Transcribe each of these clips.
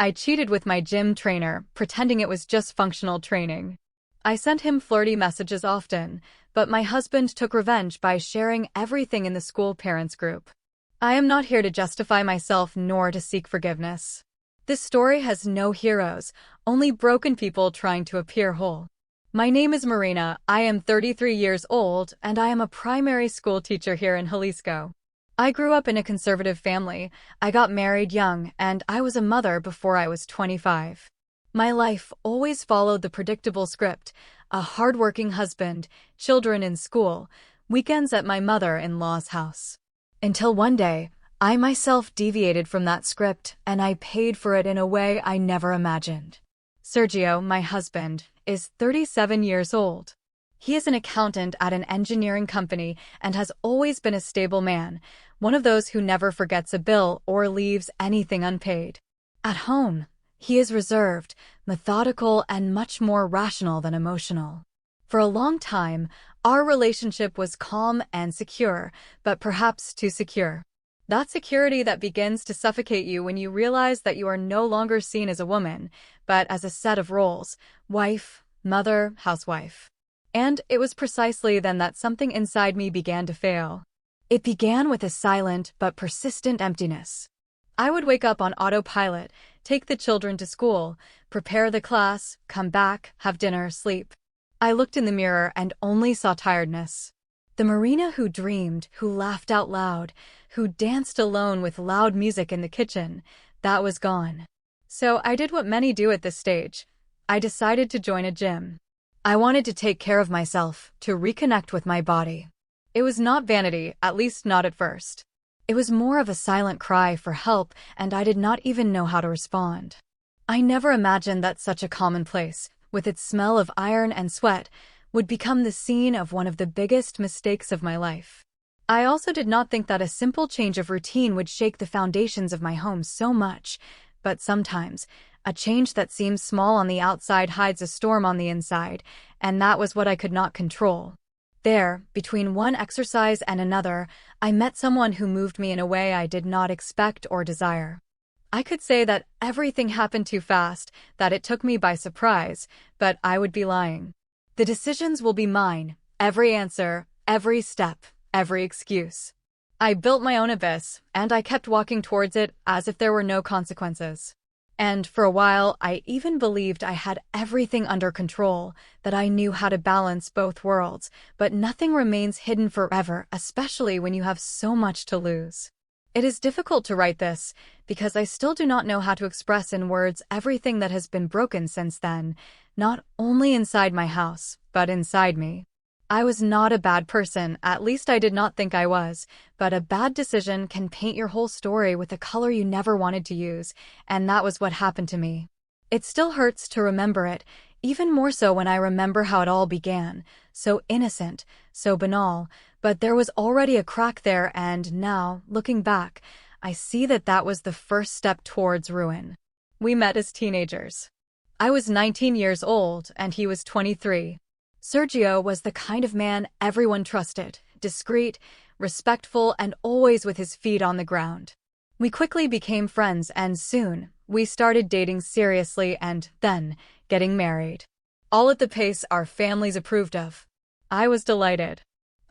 I cheated with my gym trainer, pretending it was just functional training. I sent him flirty messages often, but my husband took revenge by sharing everything in the school parents group. I am not here to justify myself nor to seek forgiveness. This story has no heroes, only broken people trying to appear whole. My name is Marina, I am 33 years old, and I am a primary school teacher here in Jalisco. I grew up in a conservative family, I got married young, and I was a mother before I was 25. My life always followed the predictable script: a hardworking husband, children in school, weekends at my mother-in-law's house. Until one day, I myself deviated from that script, and I paid for it in a way I never imagined. Sergio, my husband, is 37 years old. He is an accountant at an engineering company and has always been a stable man, one of those who never forgets a bill or leaves anything unpaid. At home, he is reserved, methodical, and much more rational than emotional. For a long time, our relationship was calm and secure, but perhaps too secure. That security that begins to suffocate you when you realize that you are no longer seen as a woman, but as a set of roles: wife, mother, housewife. And it was precisely then that something inside me began to fail. It began with a silent but persistent emptiness. I would wake up on autopilot, take the children to school, prepare the class, come back, have dinner, sleep. I looked in the mirror and only saw tiredness. The Marina who dreamed, who laughed out loud, who danced alone with loud music in the kitchen, that was gone. So I did what many do at this stage. I decided to join a gym. I wanted to take care of myself, to reconnect with my body. It was not vanity, at least not at first. It was more of a silent cry for help, and I did not even know how to respond. I never imagined that such a commonplace, with its smell of iron and sweat, would become the scene of one of the biggest mistakes of my life. I also did not think that a simple change of routine would shake the foundations of my home so much, but sometimes, a change that seems small on the outside hides a storm on the inside, and that was what I could not control. There, between one exercise and another, I met someone who moved me in a way I did not expect or desire. I could say that everything happened too fast, that it took me by surprise, but I would be lying. The decisions will be mine, every answer, every step, every excuse. I built my own abyss, and I kept walking towards it as if there were no consequences. And for a while, I even believed I had everything under control, that I knew how to balance both worlds, but nothing remains hidden forever, especially when you have so much to lose. It is difficult to write this, because I still do not know how to express in words everything that has been broken since then, not only inside my house, but inside me. I was not a bad person, at least I did not think I was, but a bad decision can paint your whole story with a color you never wanted to use, and that was what happened to me. It still hurts to remember it, even more so when I remember how it all began, so innocent, so banal, but there was already a crack there, and now, looking back, I see that that was the first step towards ruin. We met as teenagers. I was 19 years old, and he was 23. Sergio was the kind of man everyone trusted, discreet, respectful, and always with his feet on the ground. We quickly became friends, and soon, we started dating seriously and, then, getting married. All at the pace our families approved of. I was delighted.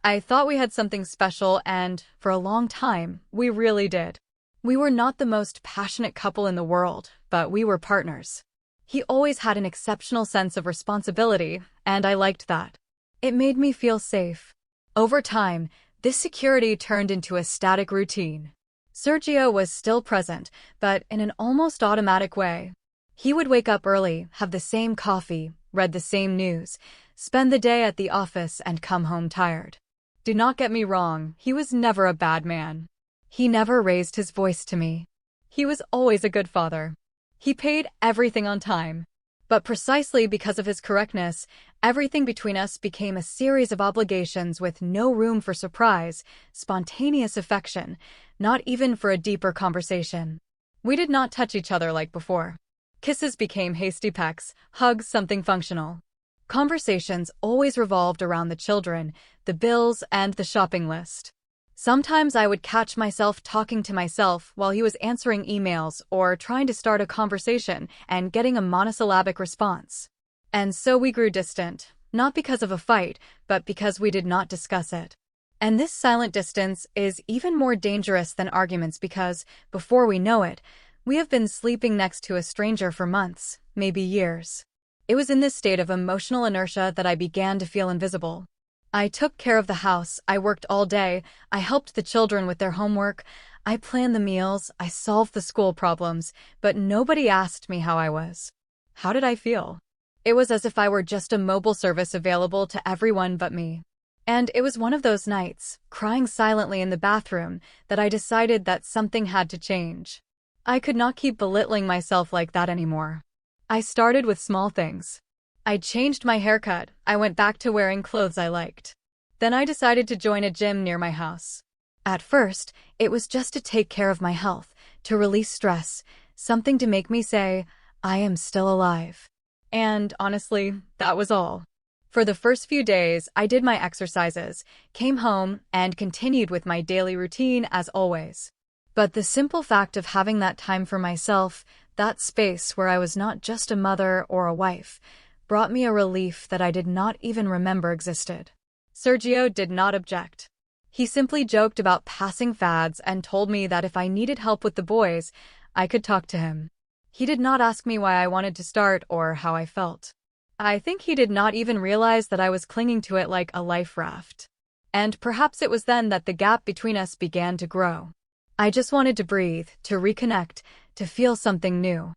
I thought we had something special, and, for a long time, we really did. We were not the most passionate couple in the world, but we were partners. He always had an exceptional sense of responsibility, and I liked that. It made me feel safe. Over time, this security turned into a static routine. Sergio was still present, but in an almost automatic way. He would wake up early, have the same coffee, read the same news, spend the day at the office, and come home tired. Do not get me wrong, he was never a bad man. He never raised his voice to me. He was always a good father. He paid everything on time. But precisely because of his correctness, everything between us became a series of obligations with no room for surprise, spontaneous affection, not even for a deeper conversation. We did not touch each other like before. Kisses became hasty pecks, hugs something functional. Conversations always revolved around the children, the bills, and the shopping list. Sometimes I would catch myself talking to myself while he was answering emails or trying to start a conversation and getting a monosyllabic response. And so we grew distant, not because of a fight, but because we did not discuss it. And this silent distance is even more dangerous than arguments because, before we know it, we have been sleeping next to a stranger for months, maybe years. It was in this state of emotional inertia that I began to feel invisible. I took care of the house, I worked all day, I helped the children with their homework, I planned the meals, I solved the school problems, but nobody asked me how I was. How did I feel? It was as if I were just a mobile service available to everyone but me. And it was one of those nights, crying silently in the bathroom, that I decided that something had to change. I could not keep belittling myself like that anymore. I started with small things. I changed my haircut, I went back to wearing clothes I liked. Then I decided to join a gym near my house. At first, it was just to take care of my health, to release stress, something to make me say, I am still alive. And honestly, that was all. For the first few days, I did my exercises, came home, and continued with my daily routine as always. But the simple fact of having that time for myself, that space where I was not just a mother or a wife, brought me a relief that I did not even remember existed. Sergio did not object. He simply joked about passing fads and told me that if I needed help with the boys, I could talk to him. He did not ask me why I wanted to start or how I felt. I think he did not even realize that I was clinging to it like a life raft. And perhaps it was then that the gap between us began to grow. I just wanted to breathe, to reconnect, to feel something new.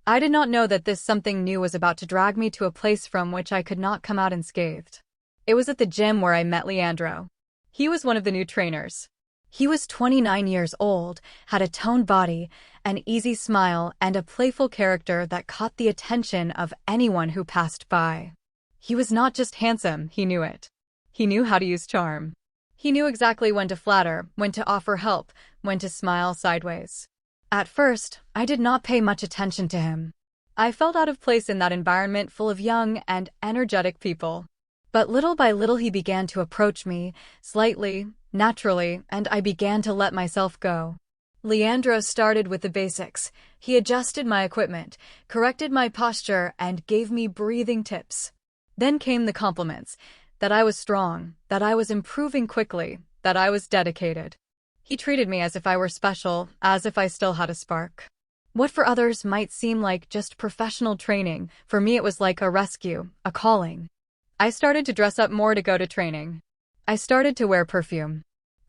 I did not know that this something new was about to drag me to a place from which I could not come out unscathed. It was at the gym where I met Leandro. He was one of the new trainers. He was 29 years old, had a toned body, an easy smile, and a playful character that caught the attention of anyone who passed by. He was not just handsome, he knew it. He knew how to use charm. He knew exactly when to flatter, when to offer help, when to smile sideways. At first, I did not pay much attention to him. I felt out of place in that environment full of young and energetic people. But little by little he began to approach me, slightly, naturally, and I began to let myself go. Leandro started with the basics. He adjusted my equipment, corrected my posture, and gave me breathing tips. Then came the compliments, that I was strong, that I was improving quickly, that I was dedicated. He treated me as if I were special, as if I still had a spark. What for others might seem like just professional training, for me it was like a rescue, a calling. I started to dress up more to go to training. I started to wear perfume.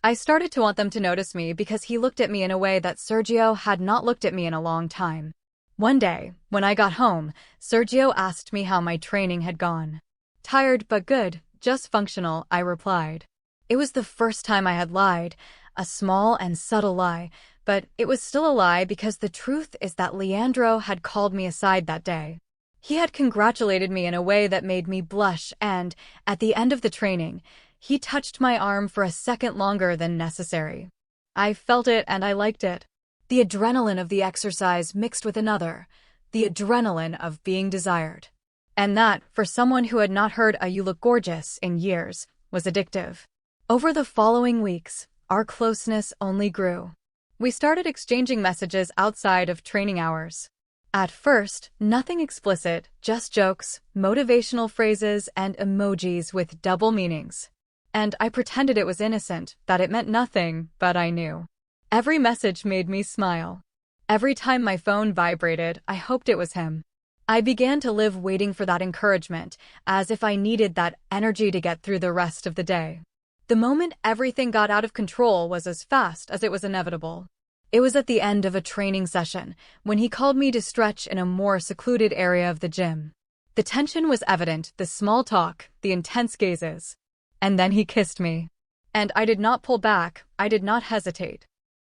I started to want them to notice me because he looked at me in a way that Sergio had not looked at me in a long time. One day, when I got home, Sergio asked me how my training had gone. Tired but good, just functional, I replied. It was the first time I had lied, a small and subtle lie, but it was still a lie because the truth is that Leandro had called me aside that day. He had congratulated me in a way that made me blush and, at the end of the training, he touched my arm for a second longer than necessary. I felt it and I liked it. The adrenaline of the exercise mixed with another, the adrenaline of being desired. And that, for someone who had not heard a "you look gorgeous" in years, was addictive. Over the following weeks, our closeness only grew. We started exchanging messages outside of training hours. At first, nothing explicit, just jokes, motivational phrases, and emojis with double meanings. And I pretended it was innocent, that it meant nothing, but I knew. Every message made me smile. Every time my phone vibrated, I hoped it was him. I began to live waiting for that encouragement, as if I needed that energy to get through the rest of the day. The moment everything got out of control was as fast as it was inevitable. It was at the end of a training session, when he called me to stretch in a more secluded area of the gym. The tension was evident, the small talk, the intense gazes. And then he kissed me. And I did not pull back, I did not hesitate.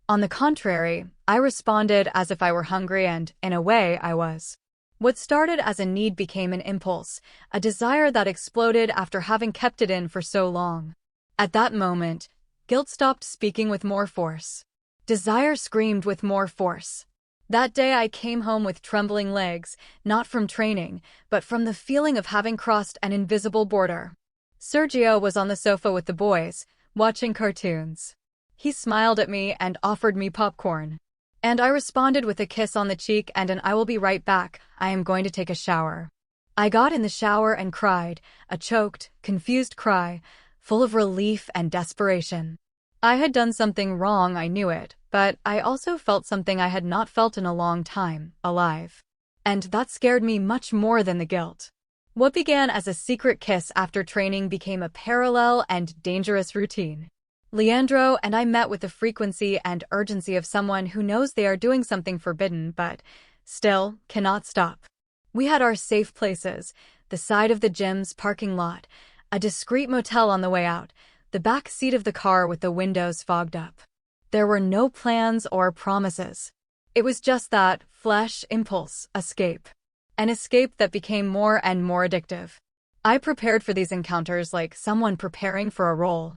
On the contrary, I responded as if I were hungry and, in a way, I was. What started as a need became an impulse, a desire that exploded after having kept it in for so long. At that moment, guilt stopped speaking with more force. Desire screamed with more force. That day I came home with trembling legs, not from training, but from the feeling of having crossed an invisible border. Sergio was on the sofa with the boys, watching cartoons. He smiled at me and offered me popcorn. And I responded with a kiss on the cheek and an "I will be right back, I am going to take a shower." I got in the shower and cried, a choked, confused cry, full of relief and desperation. I had done something wrong, I knew it, but I also felt something I had not felt in a long time, alive. And that scared me much more than the guilt. What began as a secret kiss after training became a parallel and dangerous routine. Leandro and I met with the frequency and urgency of someone who knows they are doing something forbidden but still cannot stop. We had our safe places, the side of the gym's parking lot, a discreet motel on the way out, the back seat of the car with the windows fogged up. There were no plans or promises. It was just that flesh impulse escape. An escape that became more and more addictive. I prepared for these encounters like someone preparing for a role.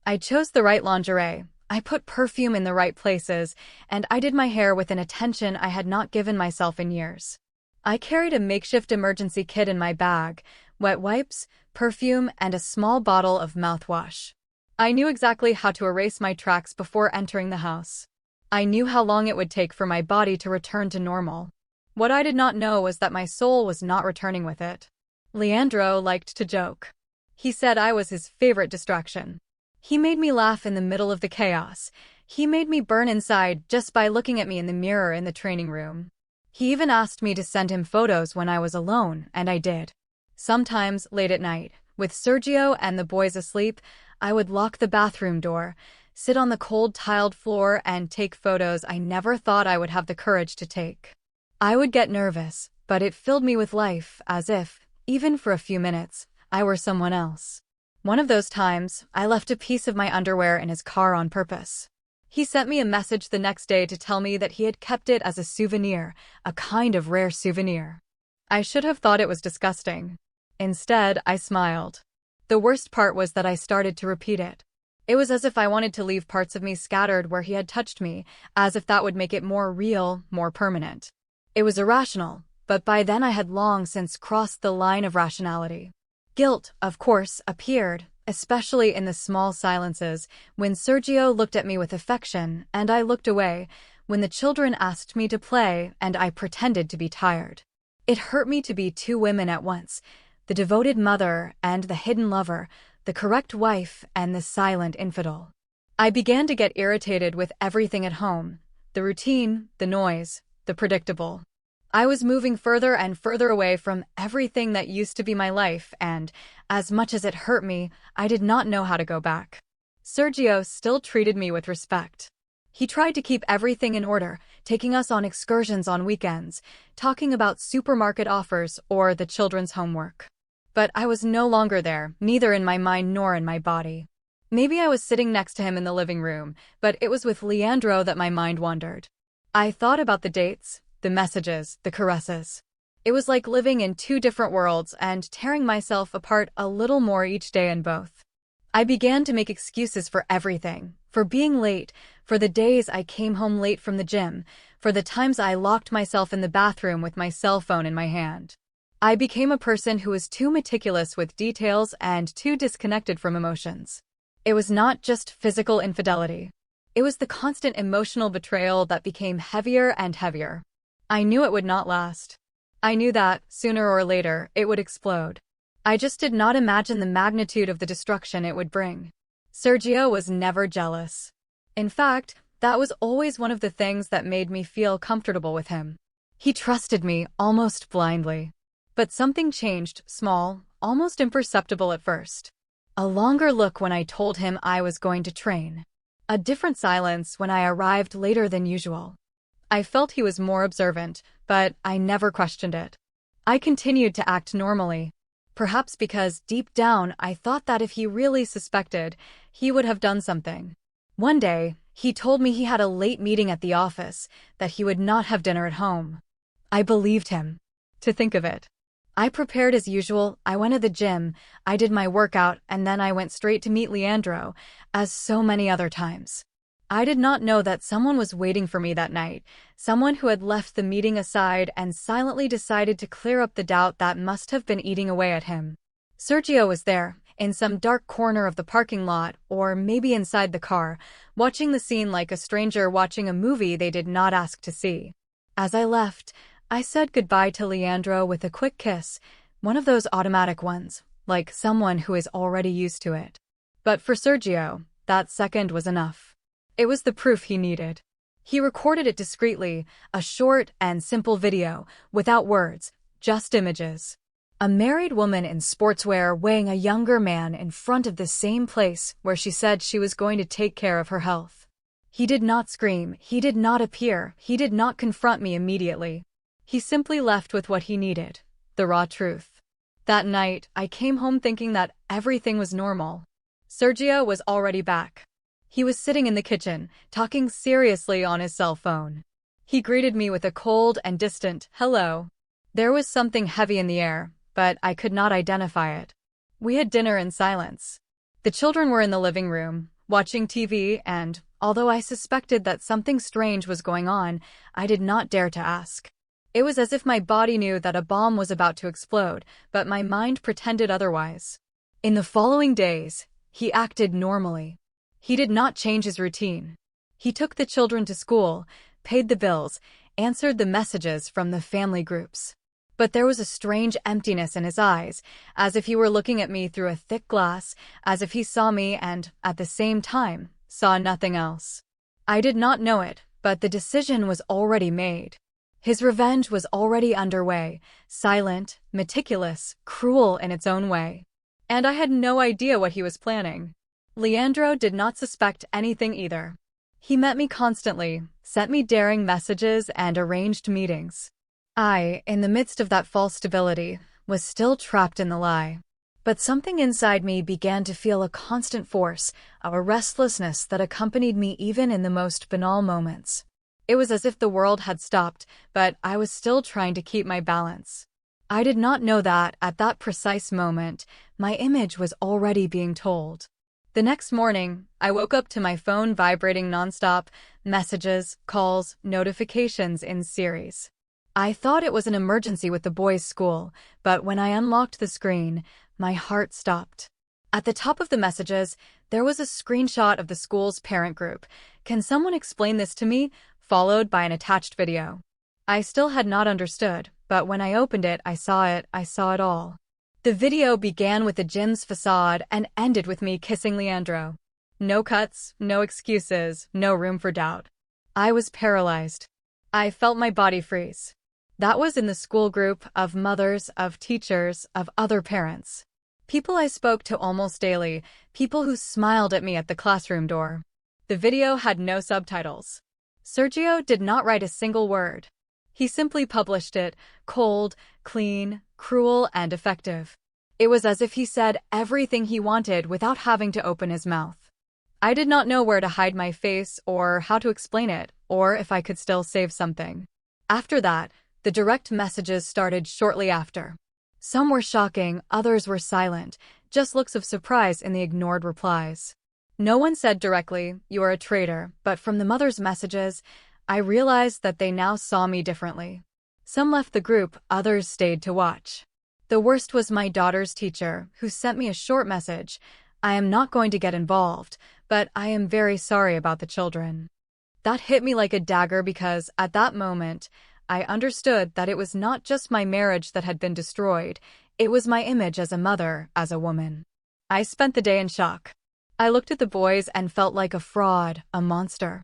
I chose the right lingerie, I put perfume in the right places, and I did my hair with an attention I had not given myself in years. I carried a makeshift emergency kit in my bag, wet wipes, perfume, and a small bottle of mouthwash. I knew exactly how to erase my tracks before entering the house. I knew how long it would take for my body to return to normal. What I did not know was that my soul was not returning with it. Leandro liked to joke. He said I was his favorite distraction. He made me laugh in the middle of the chaos. He made me burn inside just by looking at me in the mirror in the training room. He even asked me to send him photos when I was alone, and I did. Sometimes, late at night, with Sergio and the boys asleep, I would lock the bathroom door, sit on the cold tiled floor, and take photos I never thought I would have the courage to take. I would get nervous, but it filled me with life, as if, even for a few minutes, I were someone else. One of those times, I left a piece of my underwear in his car on purpose. He sent me a message the next day to tell me that he had kept it as a souvenir, a kind of rare souvenir. I should have thought it was disgusting. Instead, I smiled. The worst part was that I started to repeat it. It was as if I wanted to leave parts of me scattered where he had touched me, as if that would make it more real, more permanent. It was irrational, but by then I had long since crossed the line of rationality. Guilt, of course, appeared, especially in the small silences, when Sergio looked at me with affection and I looked away, when the children asked me to play and I pretended to be tired. It hurt me to be two women at once, the devoted mother and the hidden lover, the correct wife and the silent infidel. I began to get irritated with everything at home, the routine, the noise, the predictable. I was moving further and further away from everything that used to be my life, and, as much as it hurt me, I did not know how to go back. Sergio still treated me with respect. He tried to keep everything in order, taking us on excursions on weekends, talking about supermarket offers or the children's homework. But I was no longer there, neither in my mind nor in my body. Maybe I was sitting next to him in the living room, but it was with Leandro that my mind wandered. I thought about the dates, the messages, the caresses. It was like living in two different worlds and tearing myself apart a little more each day in both. I began to make excuses for everything, for being late, for the days I came home late from the gym, for the times I locked myself in the bathroom with my cell phone in my hand. I became a person who was too meticulous with details and too disconnected from emotions. It was not just physical infidelity. It was the constant emotional betrayal that became heavier and heavier. I knew it would not last. I knew that, sooner or later, it would explode. I just did not imagine the magnitude of the destruction it would bring. Sergio was never jealous. In fact, that was always one of the things that made me feel comfortable with him. He trusted me almost blindly. But something changed, small, almost imperceptible at first. A longer look when I told him I was going to train. A different silence when I arrived later than usual. I felt he was more observant, but I never questioned it. I continued to act normally. Perhaps because deep down I thought that if he really suspected, he would have done something. One day, he told me he had a late meeting at the office, that he would not have dinner at home. I believed him. To think of it. I prepared as usual, I went to the gym, I did my workout, and then I went straight to meet Leandro, as so many other times. I did not know that someone was waiting for me that night, someone who had left the meeting aside and silently decided to clear up the doubt that must have been eating away at him. Sergio was there, in some dark corner of the parking lot, or maybe inside the car, watching the scene like a stranger watching a movie they did not ask to see. As I left, I said goodbye to Leandro with a quick kiss, one of those automatic ones, like someone who is already used to it. But for Sergio, that second was enough. It was the proof he needed. He recorded it discreetly, a short and simple video, without words, just images. A married woman in sportswear weighing a younger man in front of the same place where she said she was going to take care of her health. He did not scream, he did not appear, he did not confront me immediately. He simply left with what he needed, the raw truth. That night, I came home thinking that everything was normal. Sergio was already back. He was sitting in the kitchen, talking seriously on his cell phone. He greeted me with a cold and distant hello. There was something heavy in the air, but I could not identify it. We had dinner in silence. The children were in the living room, watching TV, and, although I suspected that something strange was going on, I did not dare to ask. It was as if my body knew that a bomb was about to explode, but my mind pretended otherwise. In the following days, he acted normally. He did not change his routine. He took the children to school, paid the bills, answered the messages from the family groups. But there was a strange emptiness in his eyes, as if he were looking at me through a thick glass, as if he saw me and, at the same time, saw nothing else. I did not know it, but the decision was already made. His revenge was already underway, silent, meticulous, cruel in its own way. And I had no idea what he was planning. Leandro did not suspect anything either. He met me constantly, sent me daring messages, and arranged meetings. I, in the midst of that false stability, was still trapped in the lie. But something inside me began to feel a constant force, a restlessness that accompanied me even in the most banal moments. It was as if the world had stopped, but I was still trying to keep my balance. I did not know that, at that precise moment, my image was already being told. The next morning, I woke up to my phone vibrating nonstop, messages, calls, notifications in series. I thought it was an emergency with the boys' school, but when I unlocked the screen, my heart stopped. At the top of the messages, there was a screenshot of the school's parent group. "Can someone explain this to me?" followed by an attached video. I still had not understood, but when I opened it, I saw it all. The video began with the gym's facade and ended with me kissing Leandro. No cuts, no excuses, no room for doubt. I was paralyzed. I felt my body freeze. That was in the school group of mothers, of teachers, of other parents. People I spoke to almost daily, people who smiled at me at the classroom door. The video had no subtitles. Sergio did not write a single word. He simply published it, cold, clean, cruel, and effective. It was as if he said everything he wanted without having to open his mouth. I did not know where to hide my face or how to explain it, or if I could still save something. After that, the direct messages started shortly after. Some were shocking, others were silent, just looks of surprise in the ignored replies. No one said directly, "You are a traitor," but from the mother's messages, I realized that they now saw me differently. Some left the group, others stayed to watch. The worst was my daughter's teacher, who sent me a short message. "I am not going to get involved, but I am very sorry about the children." That hit me like a dagger because, at that moment, I understood that it was not just my marriage that had been destroyed, it was my image as a mother, as a woman. I spent the day in shock. I looked at the boys and felt like a fraud, a monster.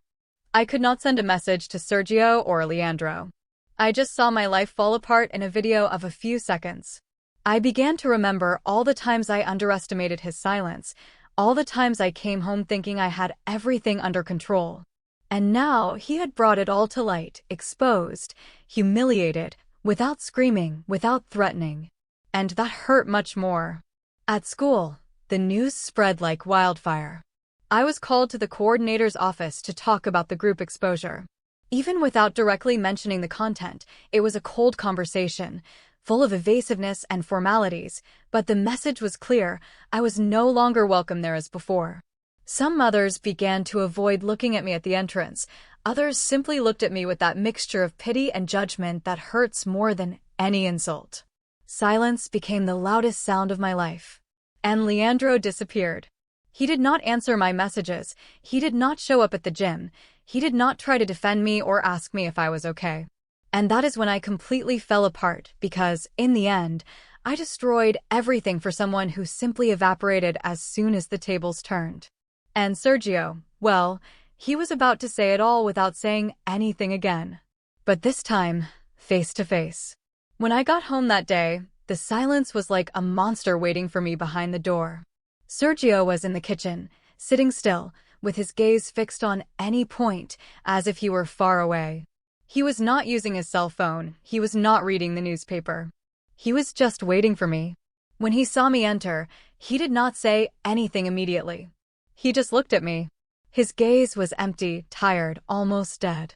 I could not send a message to Sergio or Leandro. I just saw my life fall apart in a video of a few seconds. I began to remember all the times I underestimated his silence, all the times I came home thinking I had everything under control. And now he had brought it all to light, exposed, humiliated, without screaming, without threatening. And that hurt much more. At school, the news spread like wildfire. I was called to the coordinator's office to talk about the group exposure. Even without directly mentioning the content, it was a cold conversation, full of evasiveness and formalities, but the message was clear: I was no longer welcome there as before. Some mothers began to avoid looking at me at the entrance. Others simply looked at me with that mixture of pity and judgment that hurts more than any insult. Silence became the loudest sound of my life. And Leandro disappeared. He did not answer my messages, he did not show up at the gym, he did not try to defend me or ask me if I was okay. And that is when I completely fell apart because, in the end, I destroyed everything for someone who simply evaporated as soon as the tables turned. And Sergio, well, he was about to say it all without saying anything again. But this time, face to face. When I got home that day, the silence was like a monster waiting for me behind the door. Sergio was in the kitchen, sitting still, with his gaze fixed on any point, as if he were far away. He was not using his cell phone, he was not reading the newspaper. He was just waiting for me. When he saw me enter, he did not say anything immediately. He just looked at me. His gaze was empty, tired, almost dead.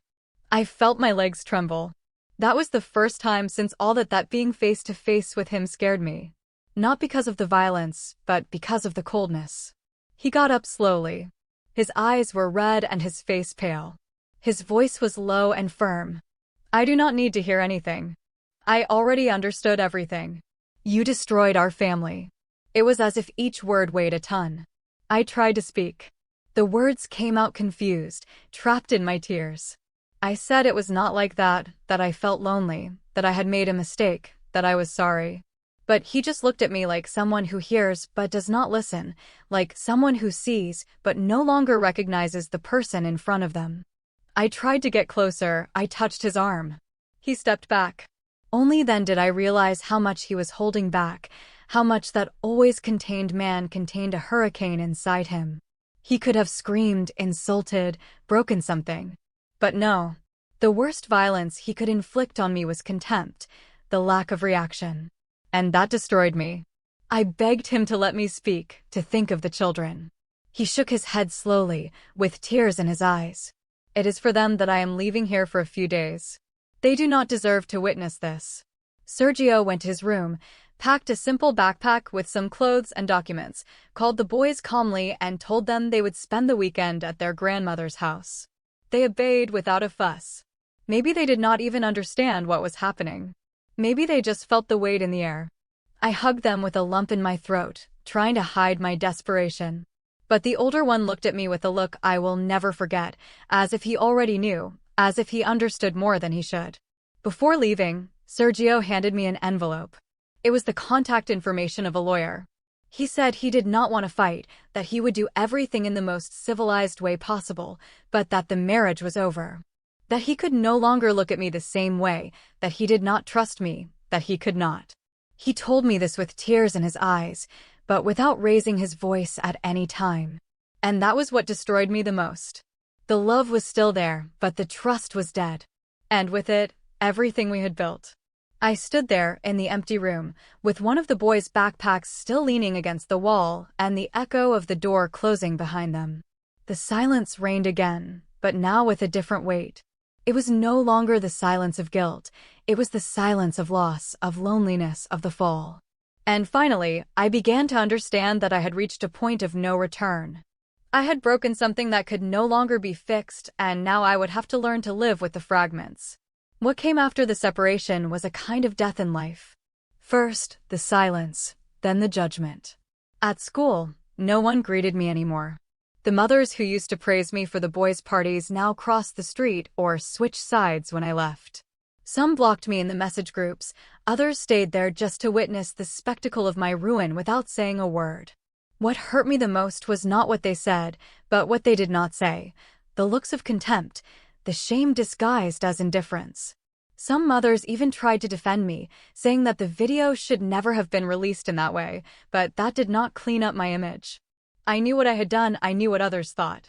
I felt my legs tremble. That was the first time since all that being face to face with him scared me. Not because of the violence, but because of the coldness. He got up slowly. His eyes were red and his face pale. His voice was low and firm. I do not need to hear anything. I already understood everything. You destroyed our family. It was as if each word weighed a ton. I tried to speak. The words came out confused, trapped in my tears. I said it was not like that I felt lonely, that I had made a mistake, that I was sorry. But he just looked at me like someone who hears but does not listen, like someone who sees but no longer recognizes the person in front of them. I tried to get closer, I touched his arm. He stepped back. Only then did I realize how much he was holding back, how much that always contained man contained a hurricane inside him. He could have screamed, insulted, broken something. But no. The worst violence he could inflict on me was contempt, the lack of reaction. And that destroyed me. I begged him to let me speak, to think of the children. He shook his head slowly, with tears in his eyes. It is for them that I am leaving here for a few days. They do not deserve to witness this. Sergio went to his room, packed a simple backpack with some clothes and documents, called the boys calmly and told them they would spend the weekend at their grandmother's house. They obeyed without a fuss. Maybe they did not even understand what was happening. Maybe they just felt the weight in the air. I hugged them with a lump in my throat, trying to hide my desperation. But the older one looked at me with a look I will never forget, as if he already knew, as if he understood more than he should. Before leaving, Sergio handed me an envelope. It was the contact information of a lawyer. He said he did not want to fight, that he would do everything in the most civilized way possible, but that the marriage was over. That he could no longer look at me the same way, that he did not trust me, that he could not. He told me this with tears in his eyes, but without raising his voice at any time. And that was what destroyed me the most. The love was still there, but the trust was dead. And with it, everything we had built. I stood there in the empty room, with one of the boys' backpacks still leaning against the wall and the echo of the door closing behind them. The silence reigned again, but now with a different weight. It was no longer the silence of guilt, it was the silence of loss, of loneliness, of the fall. And finally, I began to understand that I had reached a point of no return. I had broken something that could no longer be fixed, and now I would have to learn to live with the fragments. What came after the separation was a kind of death in life. First, the silence, then the judgment. At school, no one greeted me anymore. The mothers who used to praise me for the boys' parties now crossed the street or switched sides when I left. Some blocked me in the message groups, others stayed there just to witness the spectacle of my ruin without saying a word. What hurt me the most was not what they said, but what they did not say. The looks of contempt, the shame disguised as indifference. Some mothers even tried to defend me, saying that the video should never have been released in that way, but that did not clean up my image. I knew what I had done, I knew what others thought.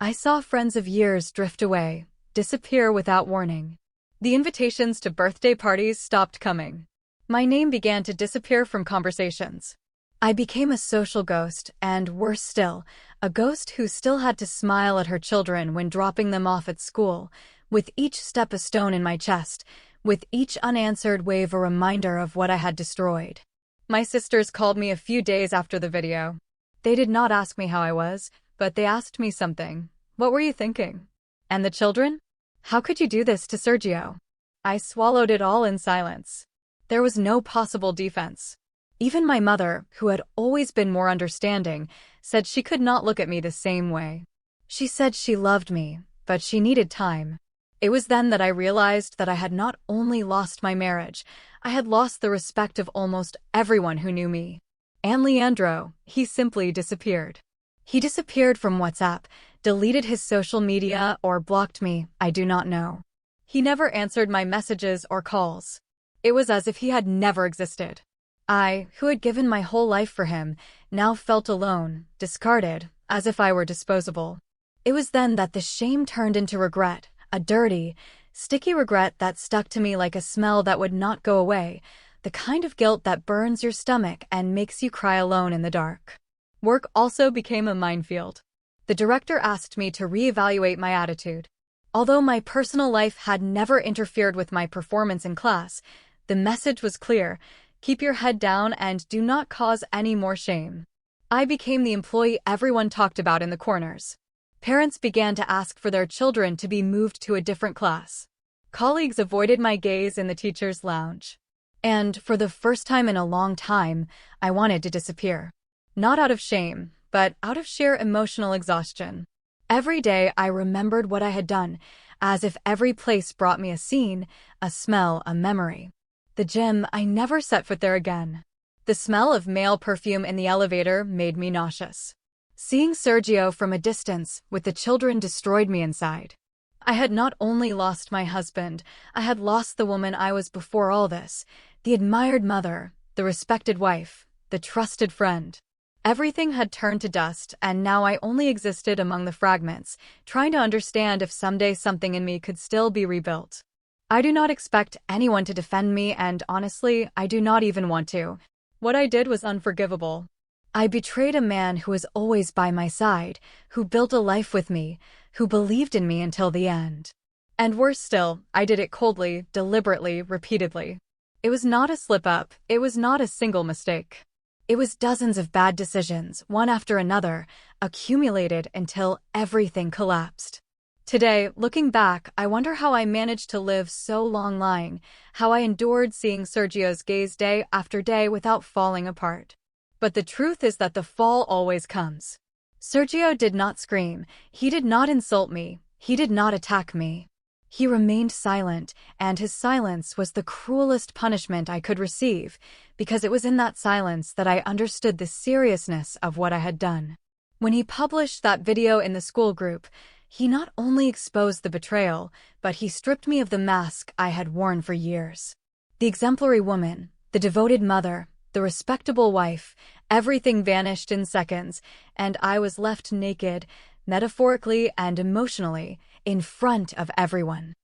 I saw friends of years drift away, disappear without warning. The invitations to birthday parties stopped coming. My name began to disappear from conversations. I became a social ghost, and worse still, a ghost who still had to smile at her children when dropping them off at school, with each step a stone in my chest, with each unanswered wave a reminder of what I had destroyed. My sisters called me a few days after the video. They did not ask me how I was, but they asked me something. What were you thinking? And the children? How could you do this to Sergio? I swallowed it all in silence. There was no possible defense. Even my mother, who had always been more understanding, said she could not look at me the same way. She said she loved me, but she needed time. It was then that I realized that I had not only lost my marriage, I had lost the respect of almost everyone who knew me. And Leandro, he simply disappeared. He disappeared from WhatsApp, deleted his social media, or blocked me, I do not know. He never answered my messages or calls. It was as if he had never existed. I, who had given my whole life for him, now felt alone, discarded, as if I were disposable. It was then that the shame turned into regret, a dirty, sticky regret that stuck to me like a smell that would not go away, the kind of guilt that burns your stomach and makes you cry alone in the dark. Work also became a minefield. The director asked me to reevaluate my attitude. Although my personal life had never interfered with my performance in class, the message was clear: keep your head down and do not cause any more shame. I became the employee everyone talked about in the corners. Parents began to ask for their children to be moved to a different class. Colleagues avoided my gaze in the teacher's lounge. And, for the first time in a long time, I wanted to disappear. Not out of shame, but out of sheer emotional exhaustion. Every day I remembered what I had done, as if every place brought me a scene, a smell, a memory. The gym, I never set foot there again. The smell of male perfume in the elevator made me nauseous. Seeing Sergio from a distance, with the children, destroyed me inside. I had not only lost my husband, I had lost the woman I was before all this, the admired mother, the respected wife, the trusted friend. Everything had turned to dust, and now I only existed among the fragments, trying to understand if someday something in me could still be rebuilt. I do not expect anyone to defend me, and honestly, I do not even want to. What I did was unforgivable. I betrayed a man who was always by my side, who built a life with me, who believed in me until the end. And worse still, I did it coldly, deliberately, repeatedly. It was not a slip-up, it was not a single mistake. It was dozens of bad decisions, one after another, accumulated until everything collapsed. Today, looking back, I wonder how I managed to live so long lying, how I endured seeing Sergio's gaze day after day without falling apart. But the truth is that the fall always comes. Sergio did not scream, he did not insult me, he did not attack me. He remained silent, and his silence was the cruelest punishment I could receive, because it was in that silence that I understood the seriousness of what I had done. When he published that video in the school group, he not only exposed the betrayal, but he stripped me of the mask I had worn for years. The exemplary woman, the devoted mother, the respectable wife, everything vanished in seconds, and I was left naked, metaphorically and emotionally, in front of everyone.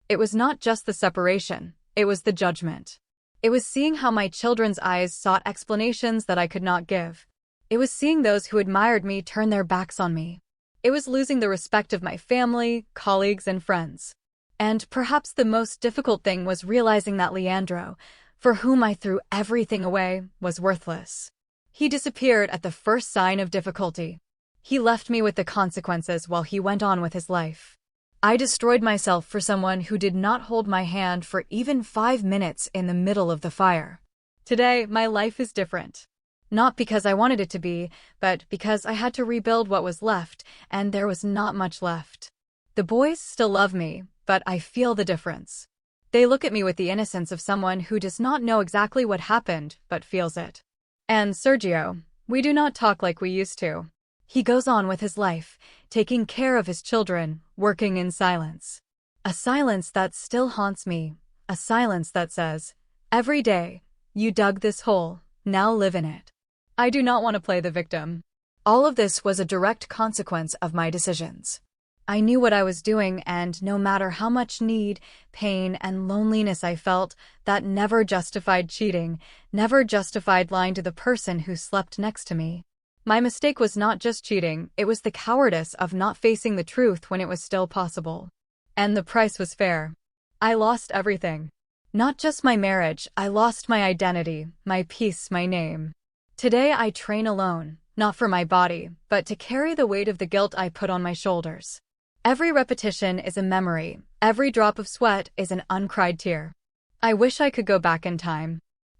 It was not just the separation, it was the judgment. It was seeing how my children's eyes sought explanations that I could not give. It was seeing those who admired me turn their backs on me. It was losing the respect of my family, colleagues, and friends. And perhaps the most difficult thing was realizing that Leandro, for whom I threw everything away, was worthless. He disappeared at the first sign of difficulty. He left me with the consequences while he went on with his life. I destroyed myself for someone who did not hold my hand for even 5 minutes in the middle of the fire. Today, my life is different. Not because I wanted it to be, but because I had to rebuild what was left, and there was not much left. The boys still love me, but I feel the difference. They look at me with the innocence of someone who does not know exactly what happened, but feels it. And Sergio, we do not talk like we used to. He goes on with his life, taking care of his children, working in silence. A silence that still haunts me, a silence that says, every day, you dug this hole, now live in it. I do not want to play the victim. All of this was a direct consequence of my decisions. I knew what I was doing, and no matter how much need, pain, and loneliness I felt, that never justified cheating, never justified lying to the person who slept next to me. My mistake was not just cheating, it was the cowardice of not facing the truth when it was still possible. And the price was fair. I lost everything. Not just my marriage, I lost my identity, my peace, my name. Today I train alone, not for my body, but to carry the weight of the guilt I put on my shoulders. Every repetition is a memory, every drop of sweat is an uncried tear. I wish I could go back in time.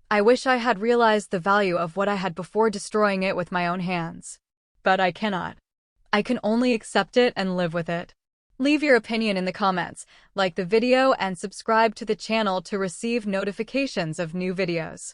I wish I had realized the value of what I had before destroying it with my own hands. But I cannot. I can only accept it and live with it. Leave your opinion in the comments, like the video and subscribe to the channel to receive notifications of new videos.